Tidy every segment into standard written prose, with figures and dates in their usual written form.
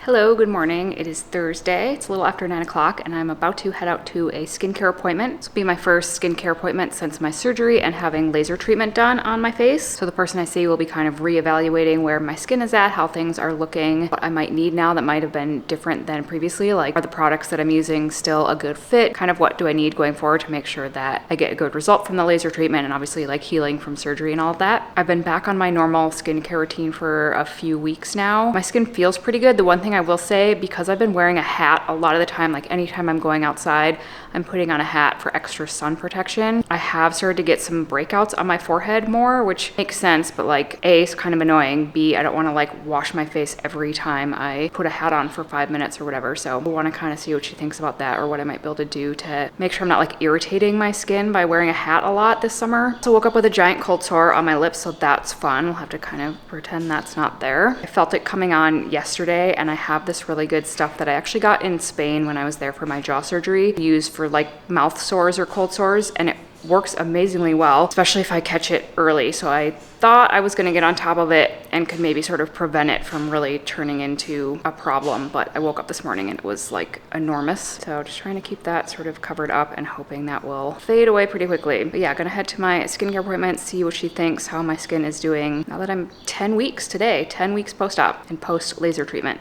Hello, good morning. It is Thursday. It's a little after 9 o'clock and I'm about to head out to a skincare appointment. This will be my first skincare appointment since my surgery and having laser treatment done on my face. So the person I see will be kind of reevaluating where my skin is at, how things are looking, what I might need now that might have been different than previously. Like, are the products that I'm using still a good fit? Kind of what do I need going forward to make sure that I get a good result from the laser treatment and obviously like healing from surgery and all of that. I've been back on my normal skincare routine for a few weeks now. My skin feels pretty good. The one thing I will say, because I've been wearing a hat a lot of the time, like anytime I'm going outside, I'm putting on a hat for extra sun protection. I have started to get some breakouts on my forehead more, which makes sense, but like A, it's kind of annoying. B, I don't want to like wash my face every time I put a hat on for 5 minutes or whatever. So I want to kind of see what she thinks about that or what I might be able to do to make sure I'm not like irritating my skin by wearing a hat a lot this summer. So I woke up with a giant cold sore on my lips, so that's fun. We'll have to kind of pretend that's not there. I felt it coming on yesterday and I have this really good stuff that I actually got in Spain when I was there for my jaw surgery, used for like mouth sores or cold sores, and it works amazingly well, especially if I catch it early. So I thought I was going to get on top of it and could maybe sort of prevent it from really turning into a problem, but I woke up this morning and it was like enormous. So just trying to keep that sort of covered up and hoping that will fade away pretty quickly. But yeah, gonna head to my skincare appointment, see what she thinks, how my skin is doing now that I'm 10 weeks today, 10 weeks post-op and post-laser treatment.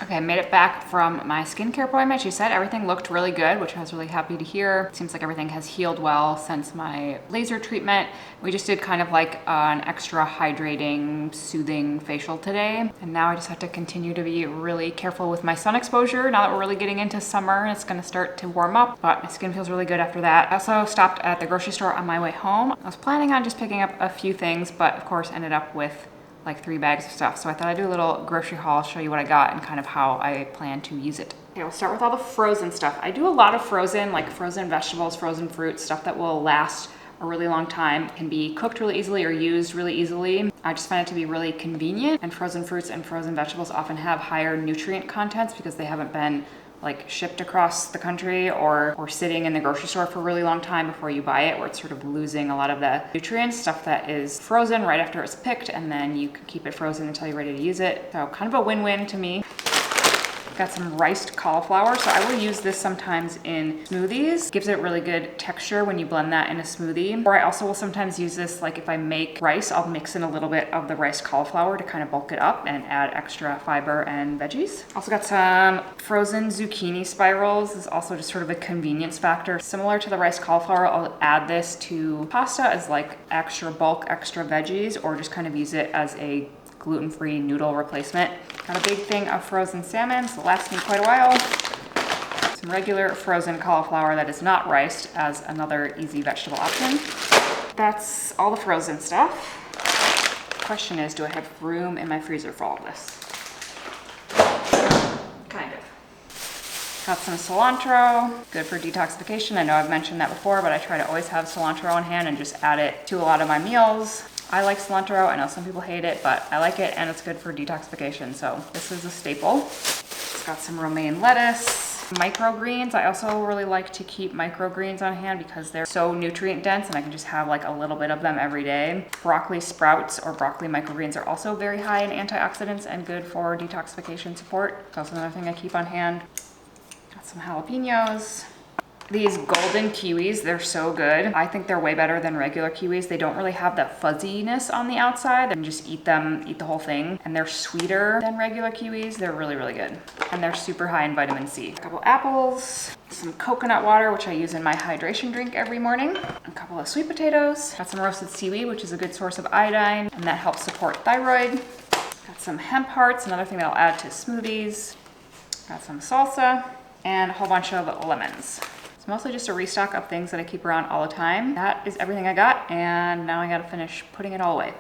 Okay, I made it back from my skincare appointment. She said everything looked really good, which I was really happy to hear. Seems like everything has healed well since my laser treatment. We just did kind of like an extra hydrating, soothing facial today. And now I just have to continue to be really careful with my sun exposure now that we're really getting into summer and it's gonna start to warm up, but my skin feels really good after that. I also stopped at the grocery store on my way home. I was planning on just picking up a few things, but of course ended up with like 3 bags of stuff. So I thought I'd do a little grocery haul, show you what I got and kind of how I plan to use it. Okay, we'll start with all the frozen stuff. I do a lot of frozen, like frozen vegetables, frozen fruits, stuff that will last a really long time, can be cooked really easily or used really easily. I just find it to be really convenient, and frozen fruits and frozen vegetables often have higher nutrient contents because they haven't been like shipped across the country or sitting in the grocery store for a really long time before you buy it, where it's sort of losing a lot of the nutrients. Stuff that is frozen right after it's picked, and then you can keep it frozen until you're ready to use it. So kind of a win-win to me. Got some riced cauliflower, so I will use this sometimes in smoothies. Gives it really good texture when you blend that in a smoothie. Or I also will sometimes use this, like if I make rice, I'll mix in a little bit of the riced cauliflower to kind of bulk it up and add extra fiber and veggies. Also got some frozen zucchini spirals. This is also just sort of a convenience factor. Similar to the riced cauliflower, I'll add this to pasta as like extra bulk, extra veggies, or just kind of use it as a gluten-free noodle replacement. Got a big thing of frozen salmon, so it'll last me quite a while. Some regular frozen cauliflower that is not riced as another easy vegetable option. That's all the frozen stuff. Question is, do I have room in my freezer for all of this? Kind of. Got some cilantro, good for detoxification. I know I've mentioned that before, but I try to always have cilantro on hand and just add it to a lot of my meals. I like cilantro. I know some people hate it, but I like it and it's good for detoxification. So this is a staple. It's got some romaine lettuce, microgreens. I also really like to keep microgreens on hand because they're so nutrient dense and I can just have like a little bit of them every day. Broccoli sprouts or broccoli microgreens are also very high in antioxidants and good for detoxification support. That's another thing I keep on hand. Got some jalapenos. These golden kiwis, they're so good. I think they're way better than regular kiwis. They don't really have that fuzziness on the outside. You can just eat them, eat the whole thing. And they're sweeter than regular kiwis. They're really, really good. And they're super high in vitamin C. A couple apples, some coconut water, which I use in my hydration drink every morning. A couple of sweet potatoes. Got some roasted seaweed, which is a good source of iodine, and that helps support thyroid. Got some hemp hearts, another thing that I'll add to smoothies. Got some salsa, and a whole bunch of lemons. It's mostly just a restock of things that I keep around all the time. That is everything I got, and now I gotta finish putting it all away.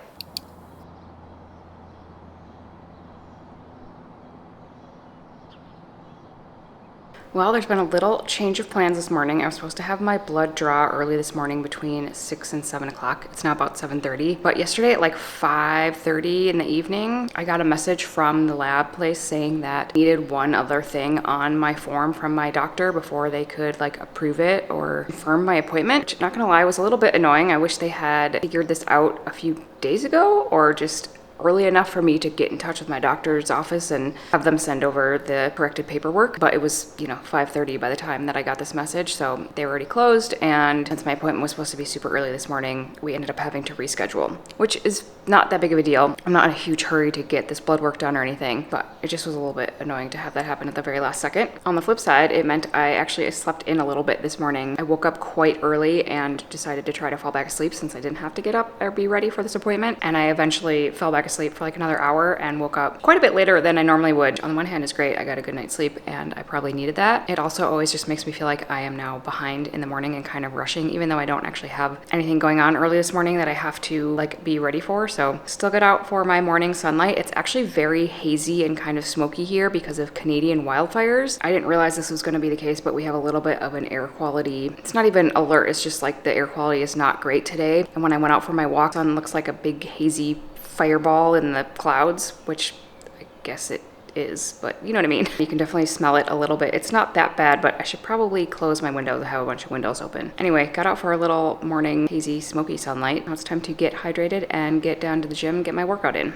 Well, there's been a little change of plans this morning. I was supposed to have my blood draw early this morning between 6 and 7 o'clock. It's now about 7:30. But yesterday at like 5:30 in the evening, I got a message from the lab place saying that I needed one other thing on my form from my doctor before they could like approve it or confirm my appointment. Which, not gonna lie, was a little bit annoying. I wish they had figured this out a few days ago or just early enough for me to get in touch with my doctor's office and have them send over the corrected paperwork. But it was, 5:30 by the time that I got this message, so they were already closed. And since my appointment was supposed to be super early this morning, we ended up having to reschedule, which is not that big of a deal. I'm not in a huge hurry to get this blood work done or anything, but it just was a little bit annoying to have that happen at the very last second. On the flip side, it meant I actually slept in a little bit this morning. I woke up quite early and decided to try to fall back asleep since I didn't have to get up or be ready for this appointment. And I eventually fell back asleep for like another hour and woke up quite a bit later than I normally would. On the one hand, it's great. I got a good night's sleep and I probably needed that. It also always just makes me feel like I am now behind in the morning and kind of rushing, even though I don't actually have anything going on early this morning that I have to like be ready for. So still get out for my morning sunlight. It's actually very hazy and kind of smoky here because of Canadian wildfires. I didn't realize this was going to be the case, but we have a little bit of an air quality. It's not even alert. It's just like the air quality is not great today. And when I went out for my walk, the sun looks like a big hazy fireball in the clouds, which I guess it is, but you know what I mean. You can definitely smell it a little bit. It's not that bad, but I should probably close my windows. I have a bunch of windows open. Anyway, got out for a little morning hazy, smoky sunlight. Now it's time to get hydrated and get down to the gym, get my workout in.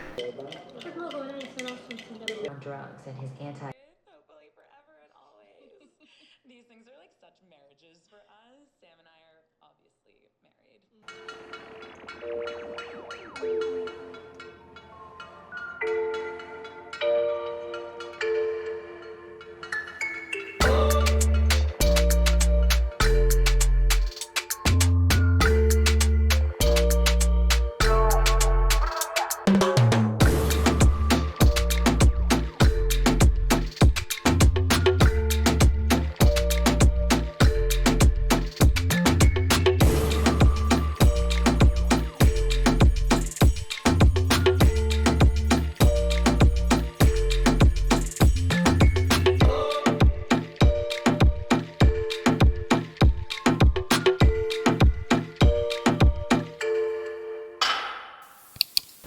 Drugs and his anti. Hopefully forever and always. These things are like such marriages for us. Sam and I are obviously married.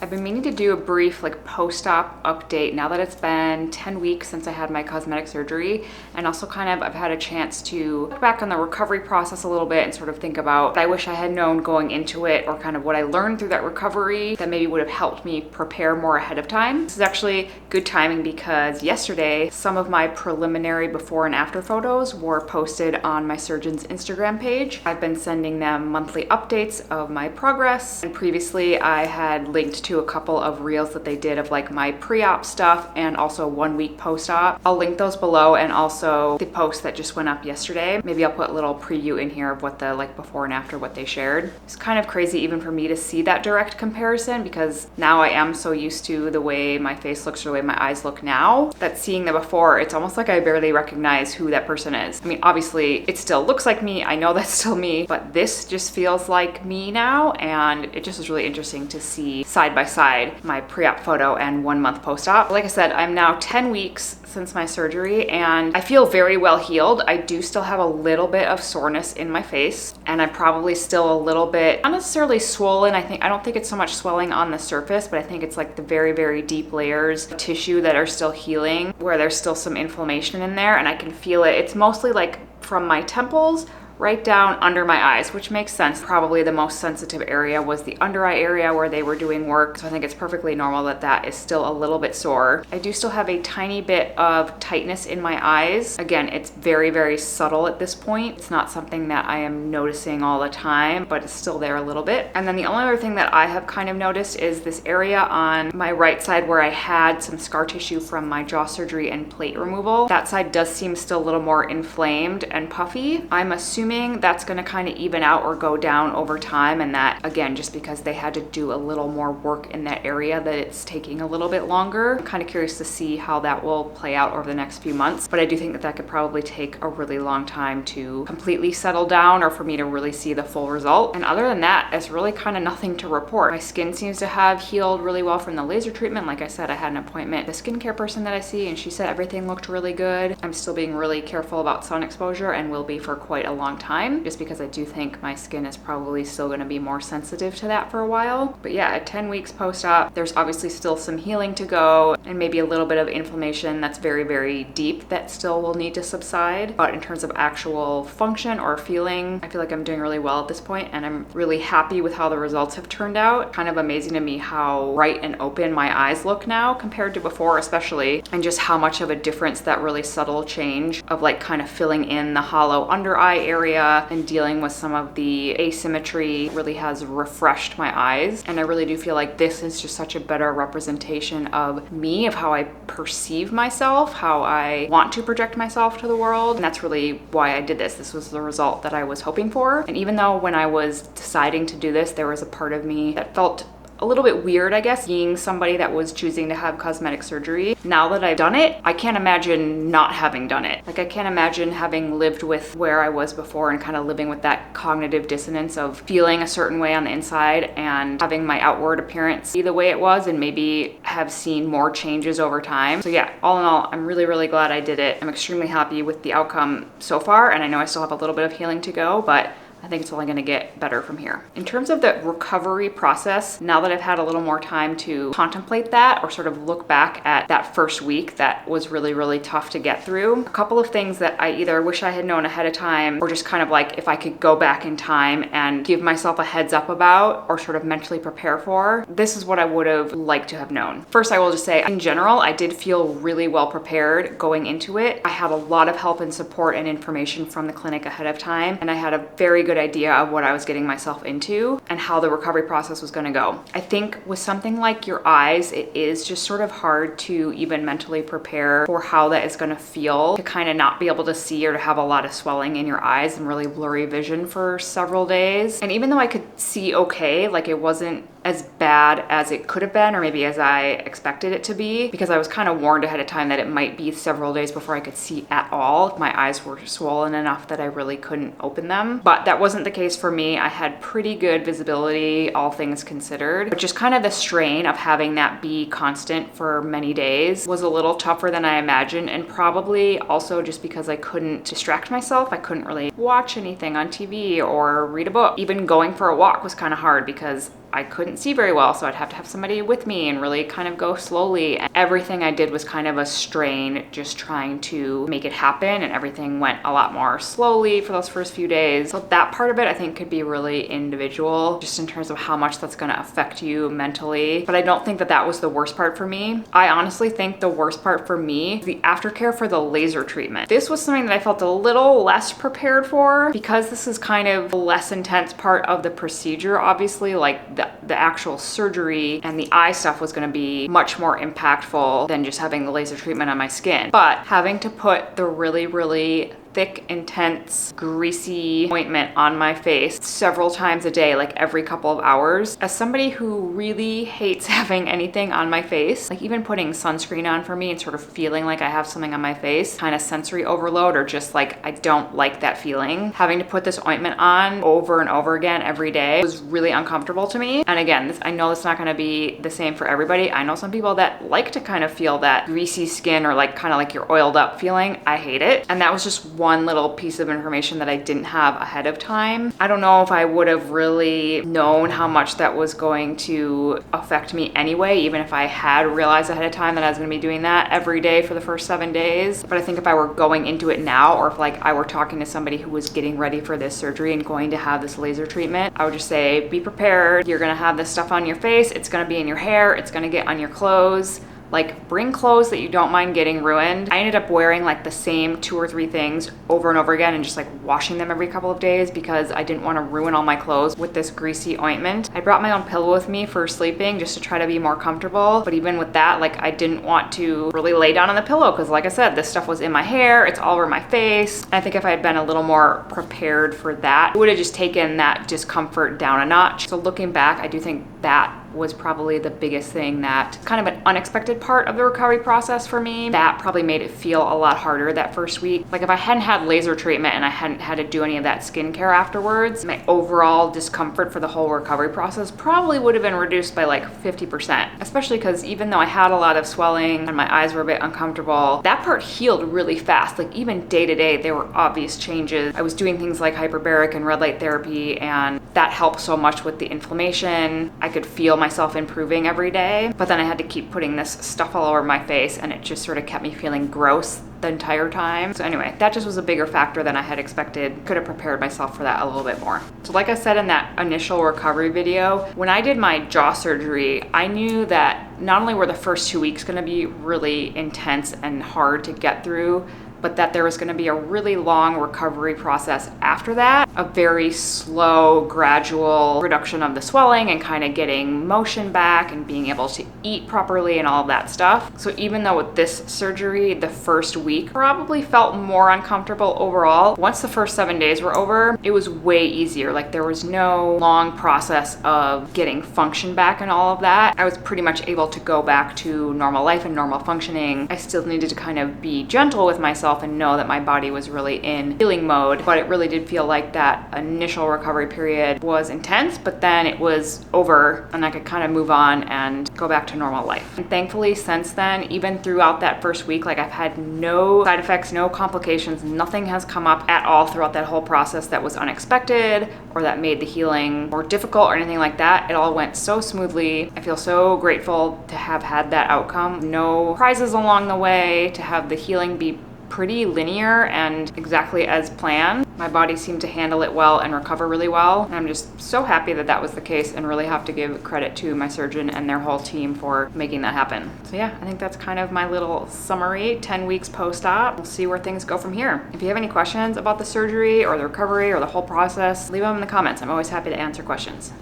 I've been meaning to do a brief like post-op update now that it's been 10 weeks since I had my cosmetic surgery, and also kind of I've had a chance to look back on the recovery process a little bit and sort of think about what I wish I had known going into it, or kind of what I learned through that recovery that maybe would have helped me prepare more ahead of time. This is actually good timing because yesterday some of my preliminary before and after photos were posted on my surgeon's Instagram page. I've been sending them monthly updates of my progress, and previously I had linked to a couple of reels that they did of like my pre-op stuff and also 1 week post-op. I'll link those below, and also the post that just went up yesterday. Maybe I'll put a little preview in here of what the like before and after what they shared. It's kind of crazy even for me to see that direct comparison because now I am so used to the way my face looks or the way my eyes look now that seeing the before, it's almost like I barely recognize who that person is. I mean, obviously it still looks like me. I know that's still me, but this just feels like me now, and it just was really interesting to see side by side my pre-op photo and 1 month post-op. Like I said, I'm now 10 weeks since my surgery and I feel very well healed. I do still have a little bit of soreness in my face, and I'm probably still a little bit, not necessarily swollen. I don't think it's so much swelling on the surface, but I think it's like the very, very deep layers of tissue that are still healing where there's still some inflammation in there, and I can feel it. It's mostly like from my temples right down under my eyes, which makes sense. Probably the most sensitive area was the under eye area where they were doing work. So I think it's perfectly normal that that is still a little bit sore. I do still have a tiny bit of tightness in my eyes. Again, it's very, very subtle at this point. It's not something that I am noticing all the time, but it's still there a little bit. And then the only other thing that I have kind of noticed is this area on my right side where I had some scar tissue from my jaw surgery and plate removal. That side does seem still a little more inflamed and puffy. I'm assuming that's going to kind of even out or go down over time, and that again just because they had to do a little more work in that area that it's taking a little bit longer. I'm kind of curious to see how that will play out over the next few months, but I do think that that could probably take a really long time to completely settle down or for me to really see the full result. And other than that, it's really kind of nothing to report. My skin seems to have healed really well from the laser treatment. Like I said, I had an appointment with a skincare person that I see, and she said everything looked really good. I'm still being really careful about sun exposure and will be for quite a long long time, just because I do think my skin is probably still going to be more sensitive to that for a while. But yeah, at 10 weeks post-op, there's obviously still some healing to go and maybe a little bit of inflammation that's very, very deep that still will need to subside. But in terms of actual function or feeling, I feel like I'm doing really well at this point, and I'm really happy with how the results have turned out. Kind of amazing to me how bright and open my eyes look now compared to before, especially, and just how much of a difference that really subtle change of like kind of filling in the hollow under eye area and dealing with some of the asymmetry really has refreshed my eyes. And I really do feel like this is just such a better representation of me, of how I perceive myself, how I want to project myself to the world. And that's really why I did this. This was the result that I was hoping for. And even though when I was deciding to do this, there was a part of me that felt a little bit weird, I guess, being somebody that was choosing to have cosmetic surgery. Now that I've done it, I can't imagine not having done it. Like, I can't imagine having lived with where I was before and kind of living with that cognitive dissonance of feeling a certain way on the inside and having my outward appearance be the way it was, and maybe have seen more changes over time. So yeah, all in all, I'm really, really glad I did it. I'm extremely happy with the outcome so far, and I know I still have a little bit of healing to go, but I think it's only gonna get better from here. In terms of the recovery process, now that I've had a little more time to contemplate that or sort of look back at that first week that was really, really tough to get through, a couple of things that I either wish I had known ahead of time, or just kind of like if I could go back in time and give myself a heads up about or sort of mentally prepare for, this is what I would have liked to have known. First, I will just say, in general, I did feel really well prepared going into it. I had a lot of help and support and information from the clinic ahead of time, and I had a very good idea of what I was getting myself into and how the recovery process was going to go. I think with something like your eyes, it is just sort of hard to even mentally prepare for how that is going to feel, to kind of not be able to see or to have a lot of swelling in your eyes and really blurry vision for several days. And even though I could see okay, like it wasn't as bad as it could have been, or maybe as I expected it to be, because I was kind of warned ahead of time that it might be several days before I could see at all. My eyes were swollen enough that I really couldn't open them. But that wasn't the case for me. I had pretty good visibility, all things considered, but just kind of the strain of having that be constant for many days was a little tougher than I imagined, and probably also just because I couldn't distract myself. I couldn't really watch anything on TV or read a book. Even going for a walk was kind of hard because I couldn't see very well, so I'd have to have somebody with me and really kind of go slowly. And everything I did was kind of a strain, just trying to make it happen, and everything went a lot more slowly for those first few days. So that part of it I think could be really individual, just in terms of how much that's gonna affect you mentally. But I don't think that that was the worst part for me. I honestly think the worst part for me is the aftercare for the laser treatment. This was something that I felt a little less prepared for, because this is kind of a less intense part of the procedure. Obviously, like the actual surgery and the eye stuff was going to be much more impactful than just having the laser treatment on my skin. But having to put the really, really thick, intense, greasy ointment on my face several times a day, like every couple of hours. As somebody who really hates having anything on my face, like even putting sunscreen on for me and sort of feeling like I have something on my face, kind of sensory overload, or just like I don't like that feeling. Having to put this ointment on over and over again every day was really uncomfortable to me. And again, I know it's not going to be the same for everybody. I know some people that like to kind of feel that greasy skin, or like kind of like you're oiled up feeling. I hate it. And that was just one little piece of information that I didn't have ahead of time. I don't know if I would have really known how much that was going to affect me anyway, even if I had realized ahead of time that I was going to be doing that every day for the first 7 days. But I think if I were going into it now, or if like I were talking to somebody who was getting ready for this surgery and going to have this laser treatment, I would just say, be prepared. You're going to have this stuff on your face. It's going to be in your hair. It's going to get on your clothes. Like, bring clothes that you don't mind getting ruined. I ended up wearing like the same 2 or 3 things over and over again and just like washing them every couple of days because I didn't want to ruin all my clothes with this greasy ointment. I brought my own pillow with me for sleeping just to try to be more comfortable. But even with that, like I didn't want to really lay down on the pillow because like I said, this stuff was in my hair, it's all over my face. And I think if I had been a little more prepared for that, it would have just taken that discomfort down a notch. So looking back, I do think that was probably the biggest thing, that kind of an unexpected part of the recovery process for me. That probably made it feel a lot harder that first week. Like if I hadn't had laser treatment and I hadn't had to do any of that skincare afterwards, my overall discomfort for the whole recovery process probably would have been reduced by like 50%, especially because even though I had a lot of swelling and my eyes were a bit uncomfortable, that part healed really fast. Like even day to day, there were obvious changes. I was doing things like hyperbaric and red light therapy, and that helped so much with the inflammation. I could feel myself improving every day, but then I had to keep putting this stuff all over my face, and it just sort of kept me feeling gross the entire time. So anyway, that just was a bigger factor than I had expected. Could have prepared myself for that a little bit more. So like I said in that initial recovery video, when I did my jaw surgery, I knew that not only were the first 2 weeks gonna be really intense and hard to get through, but that there was gonna be a really long recovery process after that, a very slow, gradual reduction of the swelling and kind of getting motion back and being able to eat properly and all of that stuff. So even though with this surgery, the first week probably felt more uncomfortable overall, once the first 7 days were over, it was way easier. Like there was no long process of getting function back and all of that. I was pretty much able to go back to normal life and normal functioning. I still needed to kind of be gentle with myself and know that my body was really in healing mode, but it really did feel like that initial recovery period was intense, but then it was over and I could kind of move on and go back to normal life. And thankfully since then, even throughout that first week, like I've had no side effects, no complications, nothing has come up at all throughout that whole process that was unexpected or that made the healing more difficult or anything like that. It all went so smoothly. I feel so grateful to have had that outcome. No prizes along the way, to have the healing be pretty linear and exactly as planned. My body seemed to handle it well and recover really well. And I'm just so happy that that was the case, and really have to give credit to my surgeon and their whole team for making that happen. So yeah, I think that's kind of my little summary, 10 weeks post-op. We'll see where things go from here. If you have any questions about the surgery or the recovery or the whole process, leave them in the comments. I'm always happy to answer questions.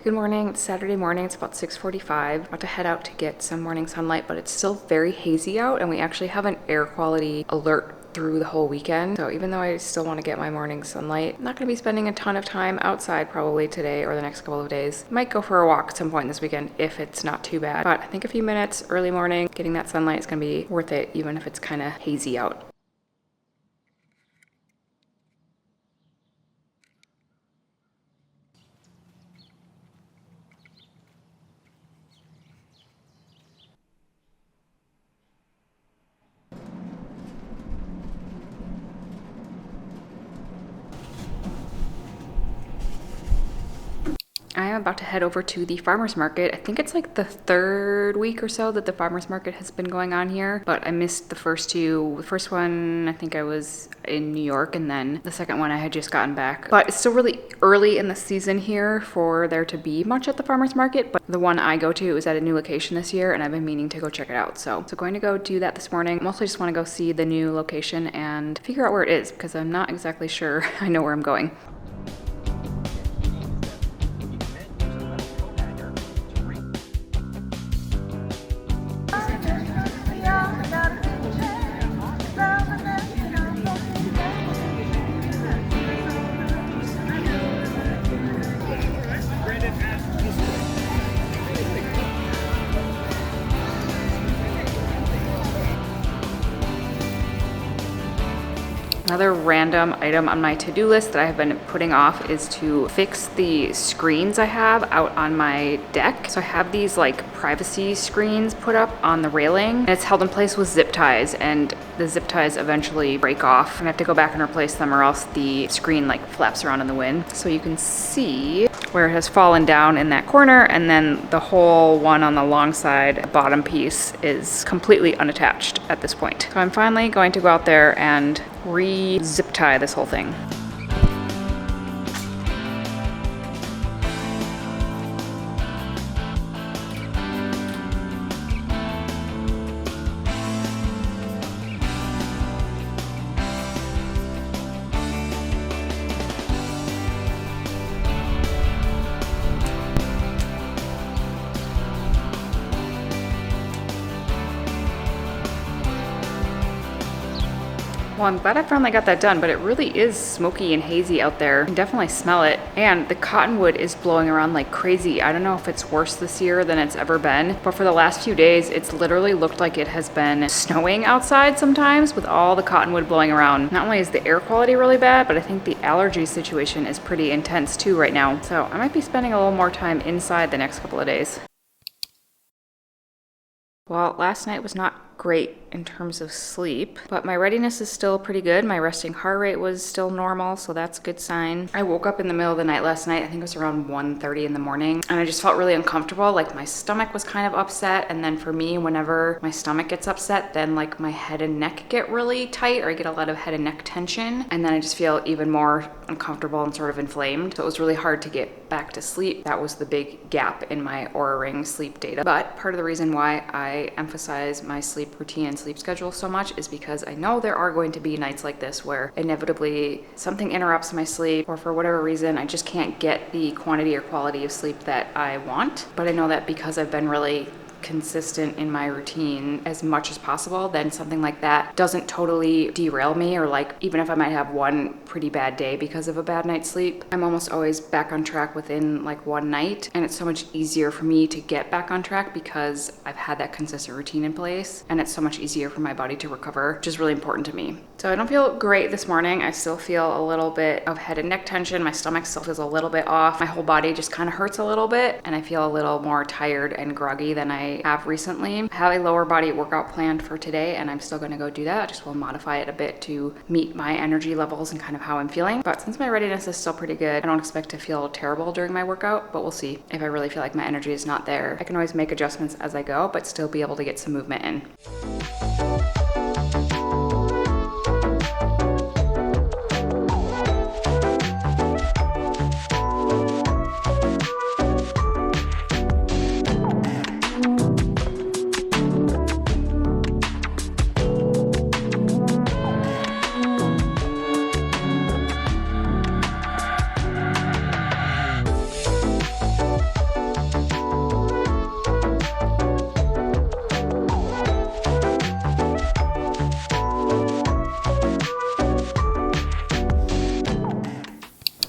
Good morning, it's Saturday morning, it's about 6:45. About to head out to get some morning sunlight, but it's still very hazy out, and we actually have an air quality alert through the whole weekend. So even though I still want to get my morning sunlight, I'm not going to be spending a ton of time outside probably today or the next couple of days. Might go for a walk at some point this weekend if it's not too bad. But I think a few minutes early morning, getting that sunlight is going to be worth it, even if it's kind of hazy out. I am about to head over to the farmer's market. I think it's like the third week or so that the farmer's market has been going on here, but I missed the first two. The first one, I think I was in New York, and then the second one I had just gotten back. But it's still really early in the season here for there to be much at the farmer's market, but the one I go to is at a new location this year, and I've been meaning to go check it out. So going to go do that this morning. Mostly just want to go see the new location and figure out where it is, because I'm not exactly sure I know where I'm going. Another random item on my to-do list that I have been putting off is to fix the screens I have out on my deck. So I have these like privacy screens put up on the railing, and it's held in place with zip ties, and the zip ties eventually break off and I have to go back and replace them, or else the screen like flaps around in the wind. So you can see where it has fallen down in that corner, and then the whole one on the long side bottom piece is completely unattached at this point. So I'm finally going to go out there and re-zip tie this whole thing. Well, I'm glad I finally got that done, but it really is smoky and hazy out there. I can definitely smell it. And the cottonwood is blowing around like crazy. I don't know if it's worse this year than it's ever been, but for the last few days, it's literally looked like it has been snowing outside sometimes with all the cottonwood blowing around. Not only is the air quality really bad, but I think the allergy situation is pretty intense too right now. So I might be spending a little more time inside the next couple of days. Well, last night was not great in terms of sleep, but my readiness is still pretty good. My resting heart rate was still normal, so that's a good sign. I woke up in the middle of the night last night, I think it was around 1:30 in the morning, and I just felt really uncomfortable. Like my stomach was kind of upset, and then for me, whenever my stomach gets upset, then like my head and neck get really tight, or I get a lot of head and neck tension, and then I just feel even more uncomfortable and sort of inflamed. So it was really hard to get back to sleep. That was the big gap in my Oura Ring sleep data. But part of the reason why I emphasize my sleep routine and sleep schedule so much is because I know there are going to be nights like this where inevitably something interrupts my sleep, or for whatever reason I just can't get the quantity or quality of sleep that I want. But I know that because I've been really consistent in my routine as much as possible, then something like that doesn't totally derail me, or like even if I might have one pretty bad day because of a bad night's sleep, I'm almost always back on track within like one night. And it's so much easier for me to get back on track because I've had that consistent routine in place, and it's so much easier for my body to recover, which is really important to me. So I don't feel great this morning. I still feel a little bit of head and neck tension. My stomach still feels a little bit off. My whole body just kind of hurts a little bit, and I feel a little more tired and groggy than I have recently. I have a lower body workout planned for today, and I'm still going to go do that. I just will modify it a bit to meet my energy levels and kind of how I'm feeling. But since my readiness is still pretty good, I don't expect to feel terrible during my workout, but we'll see. If I really feel like my energy is not there, I can always make adjustments as I go, but still be able to get some movement in.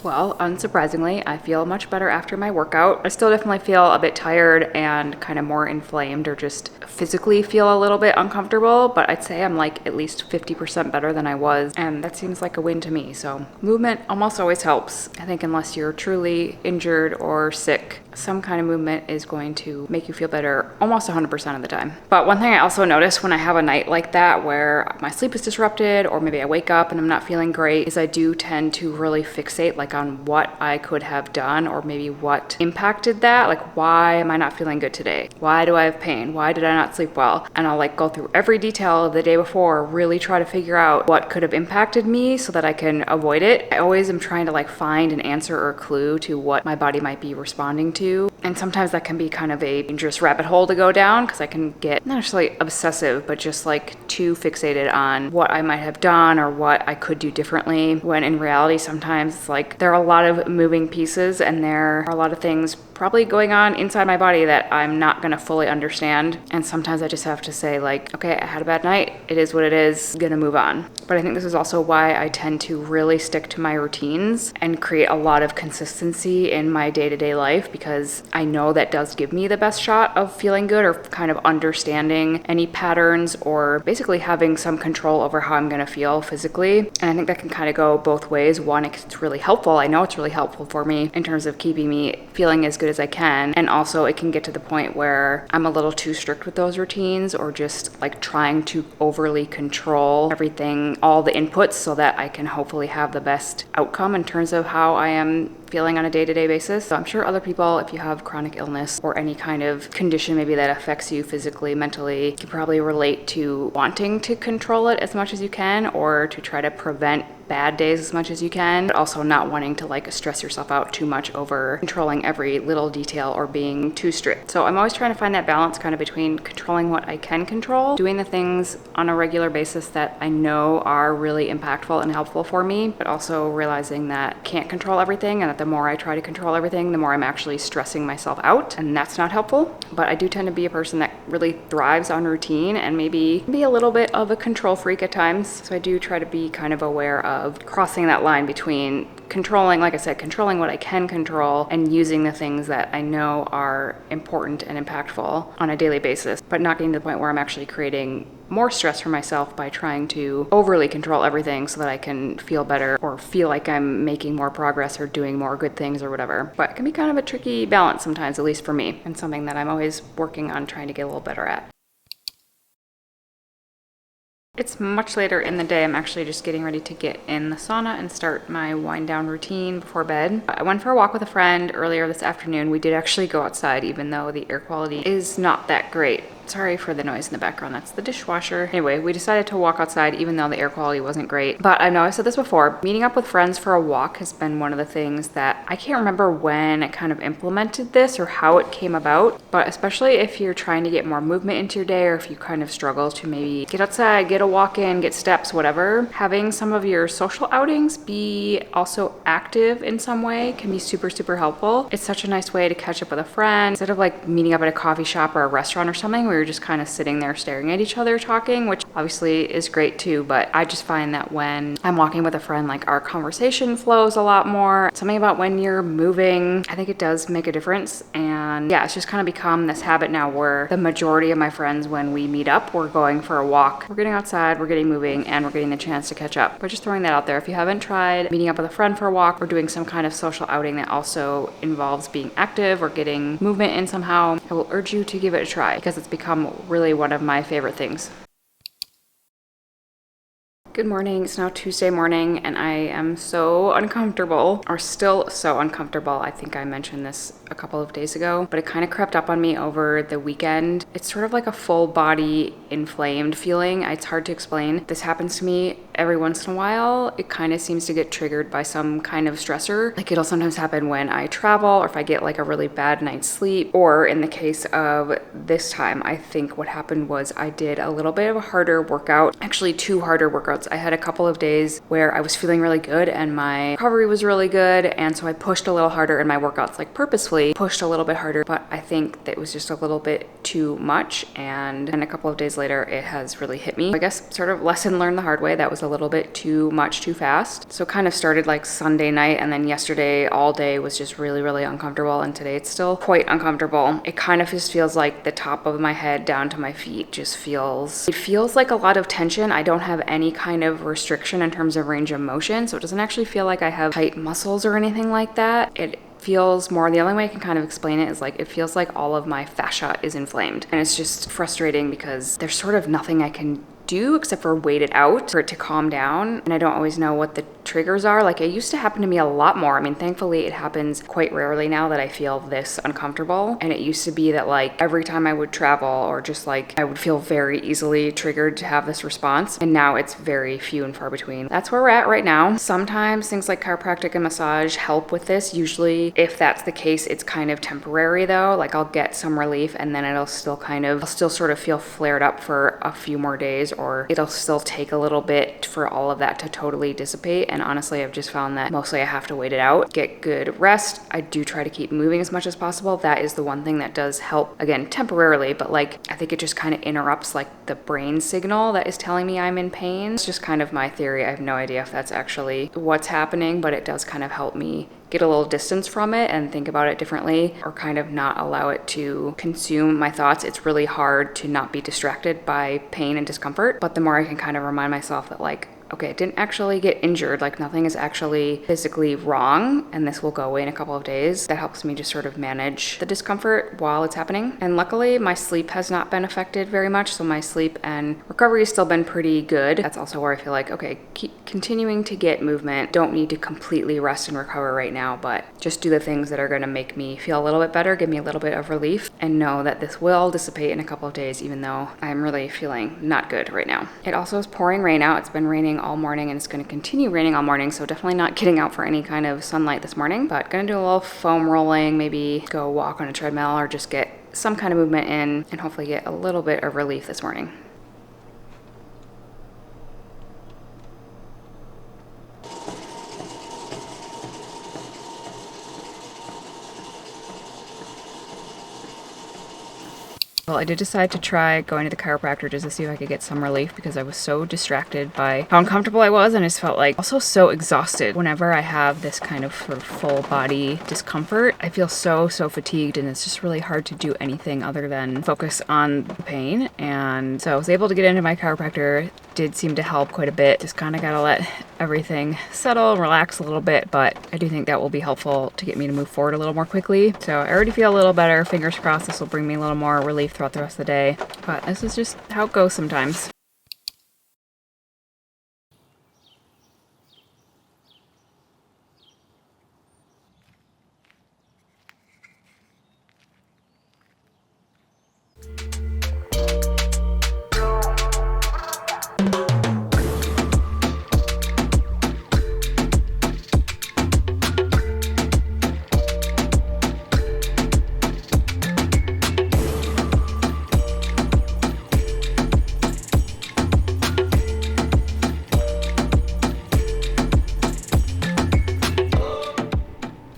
Well, unsurprisingly, I feel much better after my workout. I still definitely feel a bit tired and kind of more inflamed, or just physically feel a little bit uncomfortable, but I'd say I'm like at least 50% better than I was, and that seems like a win to me. So movement almost always helps. I think unless you're truly injured or sick, some kind of movement is going to make you feel better almost 100% of the time. But one thing I also notice when I have a night like that where my sleep is disrupted, or maybe I wake up and I'm not feeling great, is I do tend to really fixate like on what I could have done, or maybe what impacted that. Like, why am I not feeling good today? Why do I have pain? Why did I not sleep well? And I'll like go through every detail of the day before, really try to figure out what could have impacted me so that I can avoid it. I always am trying to like find an answer or a clue to what my body might be responding to. And sometimes that can be kind of a dangerous rabbit hole to go down, because I can get not necessarily obsessive, but just like too fixated on what I might have done or what I could do differently, when in reality sometimes it's like there are a lot of moving pieces, and there are a lot of things probably going on inside my body that I'm not going to fully understand. And sometimes I just have to say like, okay, I had a bad night. It is what it is. Gonna move on. But I think this is also why I tend to really stick to my routines and create a lot of consistency in my day-to-day life, because I know that does give me the best shot of feeling good, or kind of understanding any patterns, or basically having some control over how I'm going to feel physically. And I think that can kind of go both ways. One, it's really helpful. I know it's really helpful for me in terms of keeping me feeling as good as I can. And also it can get to the point where I'm a little too strict with those routines, or just like trying to overly control everything, all the inputs, so that I can hopefully have the best outcome in terms of how I am feeling on a day-to-day basis. So I'm sure other people, if you have chronic illness or any kind of condition maybe that affects you physically, mentally, can probably relate to wanting to control it as much as you can, or to try to prevent bad days as much as you can, but also not wanting to like stress yourself out too much over controlling every little detail or being too strict. So I'm always trying to find that balance kind of between controlling what I can control, doing the things on a regular basis that I know are really impactful and helpful for me, but also realizing that I can't control everything, and the more I try to control everything, the more I'm actually stressing myself out, and that's not helpful. But I do tend to be a person that really thrives on routine and maybe be a little bit of a control freak at times. So I do try to be kind of aware of crossing that line between controlling, like I said, controlling what I can control and using the things that I know are important and impactful on a daily basis, but not getting to the point where I'm actually creating more stress for myself by trying to overly control everything so that I can feel better or feel like I'm making more progress or doing more good things or whatever. But it can be kind of a tricky balance sometimes, at least for me, and something that I'm always working on trying to get a little better at. It's much later in the day. I'm actually just getting ready to get in the sauna and start my wind down routine before bed. I went for a walk with a friend earlier this afternoon. We did actually go outside even though the air quality is not that great. Sorry for the noise in the background, that's the dishwasher. Anyway, we decided to walk outside even though the air quality wasn't great. But I know I've said this before, meeting up with friends for a walk has been one of the things that I can't remember when I kind of implemented this or how it came about, but especially if you're trying to get more movement into your day or if you kind of struggle to maybe get outside, get a walk in, get steps, whatever, having some of your social outings be also active in some way can be super, super helpful. It's such a nice way to catch up with a friend instead of like meeting up at a coffee shop or a restaurant or something where you're just kind of sitting there staring at each other talking, which obviously is great too, but I just find that when I'm walking with a friend, like our conversation flows a lot more. Something about when you're moving, I think it does make a difference. And yeah, it's just kind of become this habit now where the majority of my friends, when we meet up, we're going for a walk, we're getting outside, we're getting moving, and we're getting the chance to catch up. But just throwing that out there, if you haven't tried meeting up with a friend for a walk or doing some kind of social outing that also involves being active or getting movement in somehow, I will urge you to give it a try because it's become really one of my favorite things. Good morning. It's now Tuesday morning and I am so uncomfortable, or still so uncomfortable. I think I mentioned this a couple of days ago, but it kind of crept up on me over the weekend. It's sort of like a full body inflamed feeling. It's hard to explain. This happens to me every once in a while. It kind of seems to get triggered by some kind of stressor. Like it'll sometimes happen when I travel or if I get like a really bad night's sleep, or in the case of this time, I think what happened was I did a little bit of a harder workout, actually 2 harder workouts. I had a couple of days where I was feeling really good and my recovery was really good, and so I pushed a little harder in my workouts, like purposefully pushed a little bit harder, but I think that it was just a little bit too much, and a couple of days later it has really hit me. I guess sort of lesson learned the hard way. That was a little bit too much too fast. So kind of started like Sunday night, and then yesterday all day was just really, really uncomfortable, and today it's still quite uncomfortable. It kind of just feels like the top of my head down to my feet just feels, it feels like a lot of tension. I don't have any kind of restriction in terms of range of motion, so it doesn't actually feel like I have tight muscles or anything like that. It feels more, the only way I can kind of explain it is like it feels like all of my fascia is inflamed, and it's just frustrating because there's sort of nothing I can do except for wait it out for it to calm down, and I don't always know what the triggers are. Like it used to happen to me a lot more. I mean, thankfully it happens quite rarely now that I feel this uncomfortable, and it used to be that like every time I would travel or just like I would feel very easily triggered to have this response, and now it's very few and far between. That's where we're at right now. Sometimes things like chiropractic and massage help with this. Usually if that's the case, it's kind of temporary though. Like I'll get some relief and then it'll still kind of, I'll still sort of feel flared up for a few more days, or it'll still take a little bit for all of that to totally dissipate. And honestly, I've just found that mostly I have to wait it out, get good rest. I do try to keep moving as much as possible. That is the one thing that does help, again, temporarily, but like I think it just kind of interrupts like the brain signal that is telling me I'm in pain. It's just kind of my theory. I have no idea if that's actually what's happening, but it does kind of help me get a little distance from it and think about it differently, or kind of not allow it to consume my thoughts. It's really hard to not be distracted by pain and discomfort, but the more I can kind of remind myself that like, okay, it didn't actually get injured, like nothing is actually physically wrong, and this will go away in a couple of days. That helps me just sort of manage the discomfort while it's happening. And luckily my sleep has not been affected very much, so my sleep and recovery has still been pretty good. That's also where I feel like, okay, keep continuing to get movement. Don't need to completely rest and recover right now, but just do the things that are gonna make me feel a little bit better, give me a little bit of relief, and know that this will dissipate in a couple of days, even though I'm really feeling not good right now. It also is pouring rain out. It's been raining all morning and it's going to continue raining all morning, so definitely not getting out for any kind of sunlight this morning, but gonna do a little foam rolling, maybe go walk on a treadmill or just get some kind of movement in and hopefully get a little bit of relief this morning. Well, I did decide to try going to the chiropractor just to see if I could get some relief because I was so distracted by how uncomfortable I was, and I just felt like also so exhausted. Whenever I have this kind of sort of full body discomfort, I feel so fatigued, and it's just really hard to do anything other than focus on the pain. And so I was able to get into my chiropractor. Did seem to help quite a bit. Just kind of gotta let everything settle and relax a little bit, but I do think that will be helpful to get me to move forward a little more quickly. So I already feel a little better. Fingers crossed this will bring me a little more relief throughout the rest of the day, but this is just how it goes sometimes.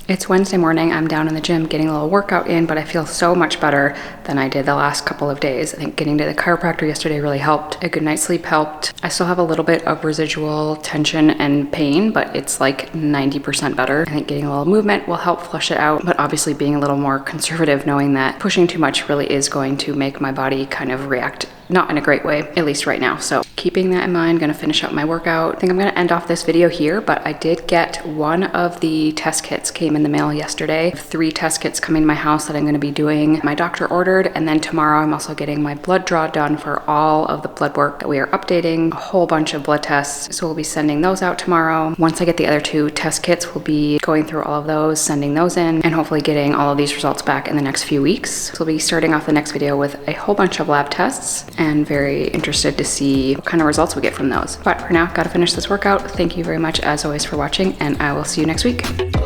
It's Wednesday morning. I'm down in the gym getting a little workout in, but I feel so much better than I did the last couple of days. I think getting to the chiropractor yesterday really helped. A good night's sleep helped. I still have a little bit of residual tension and pain, but it's like 90% better. I think getting a little movement will help flush it out, but obviously being a little more conservative, knowing that pushing too much really is going to make my body kind of react not in a great way, at least right now. So keeping that in mind, gonna finish up my workout. I think I'm gonna end off this video here, but I did get one of the test kits came in the mail yesterday. I have 3 test kits coming to my house that I'm gonna be doing. My doctor ordered, and then tomorrow I'm also getting my blood draw done for all of the blood work that we are updating, a whole bunch of blood tests. So we'll be sending those out tomorrow. Once I get the other 2 test kits, we'll be going through all of those, sending those in, and hopefully getting all of these results back in the next few weeks. So we'll be starting off the next video with a whole bunch of lab tests, and very interested to see what kind of results we get from those. But for now, gotta finish this workout. Thank you very much as always for watching, and I will see you next week.